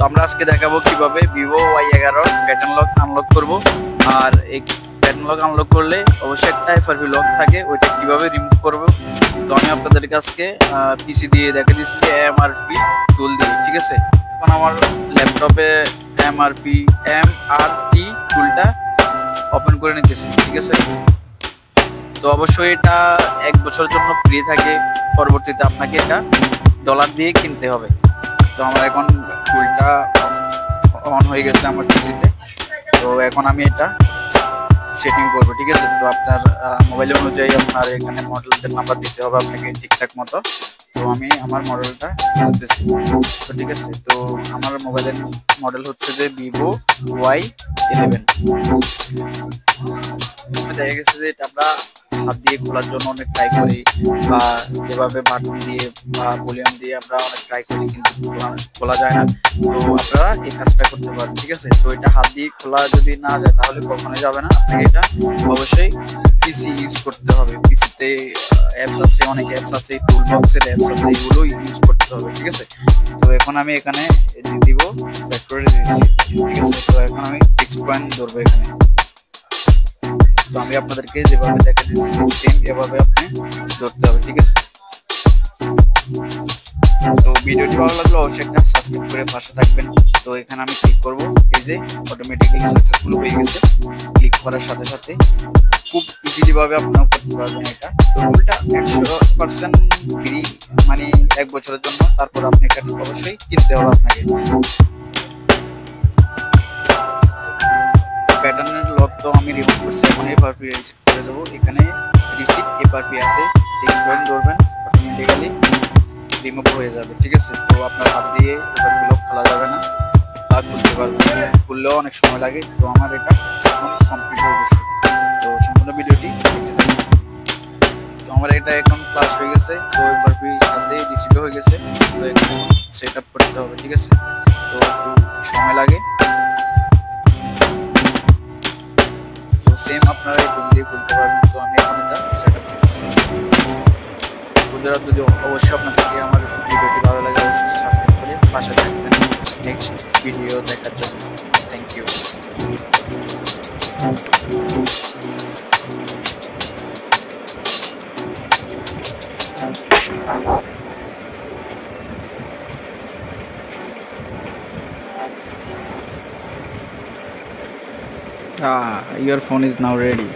তো আমরা আজকে দেখাবো কিভাবে Vivo Y11 pattern lock unlock করব। আর এই প্যাটার্ন লক আনলক করলে অবশ্যই একটা FRP লক থাকে, ওইটা কিভাবে রিমুভ করব। তো আমি আপনাদের কাছে পিসি দিয়ে দেখা দিচ্ছি MRP টুল দিয়ে, ঠিক আছে। এখন আমার ল্যাপটপে MRP টুলটা ওপেন করে নিতেছি, ঠিক আছে। তো অবশ্যই এটা 1 বছরের জন্য ফ্রি থাকে, পরবর্তীতে আপনাকে এটা ডলার দিয়ে কিনতে হবে। তো আমার এখন টুলটা অন হয়ে গেছে আমার পিসিতে। তো এখন আমি এটা সেটিং করব, ঠিক আছে। তো আপনার মোবাইল অনুযায়ী আপনার এখানে মডেলটার নাম্বার দিতে হবে আপনাকে ঠিকঠাক মতো। তো আমি আমার মডেলটা বলতেছি, তো ঠিক আছে। তো আমার মোবাইলের মডেল হচ্ছে যে ভিভো Y11। দেখা গেছে যে এটা আমরা হাত দিয়ে খোলার জন্য অনেক ট্রাই করি, বা যেভাবে বাটন দিয়ে বা ভলিউম দিয়ে আমরা অনেক ট্রাই করি, কিন্তু খোলা যায় না। তো আপনারা এই কাজটা করতে পারেন, ঠিক আছে। তো এটা হাত দিয়ে খোলা যদি না যায় তাহলে কখনোই যাবে না। আপনাকে এটা অবশ্যই পিসি ইউজ করতে হবে। পিসিতে অ্যাপস আছে, অনেক অ্যাপস আছে, টুল বক্সের অ্যাপস আছে, এগুলো ইউজ করতে হবে, ঠিক আছে। তো এখন আমি এখানে দিব ফ্যাক্টরি রিসিট, ঠিক আছে। তো এখন আমি ফিক্স পয়েন্ট ধরবো এখানে। তো আমি আপনাদেরকে যেভাবে দেখা দিচ্ছি সেম এভাবে আপনি ধরতে হবে, ঠিক আছে। তো ভিডিওটি ভালো লাগলে অবশ্যই একটা সাবস্ক্রাইব করে পাশে থাকবেন। তো এখানে আমি ক্লিক করব, এই যে অটোমেটিক্যালি সাকসেসফুল হয়ে গেছে। ক্লিক করার সাথে সাথে খুব ইজিলি ভাবে আপনারা করতে পারবেন এটা। তো টুলটা 100% ফ্রি, মানে 1 বছরের জন্য। তারপর আপনি এটা অবশ্যই কিনতে হবে আপনাকে। প্যাটার্নের লক তো আমি রিমুভ করছি, এখন FRP রিসেট করে দেবো। এখানে রিসিট FRP আছে, টেক্সট পয়েন্ট ধরবেন, অটোমেটিক্যালি রিমুভ হয়ে যাবে, ঠিক আছে। তো আপনার হাত দিয়ে FRP লক খোলা যাবে না বা খুলতে পারবেন, খুললেও অনেক সময় লাগে। তো আমার এটা এখন কমপ্লিট হয়ে গেছে। তো সম্পূর্ণ ভিডিওটি দেখতে থাকুন। তো আমার এটা এখন ক্লাস হয়ে গেছে। তো FRP সাথে রিসিট হয়ে গেছে। তো এখন সেট আপ করতে হবে, ঠিক আছে। তো একটু সময় লাগে। সেম আপনারা এই টুল দিয়ে খুলতে পারবেন। তো আমি এখন এটা সেট আপ করতেছি। বন্ধুরা, যদি অবশ্যই আপনাদেরকে আমার ভিডিওটি ভালো লাগে অবশ্যই সাবস্ক্রাইব করে পাশে থাকবেন নেক্সট ভিডিও দেখার জন্য। Thank you. Your phone is now ready.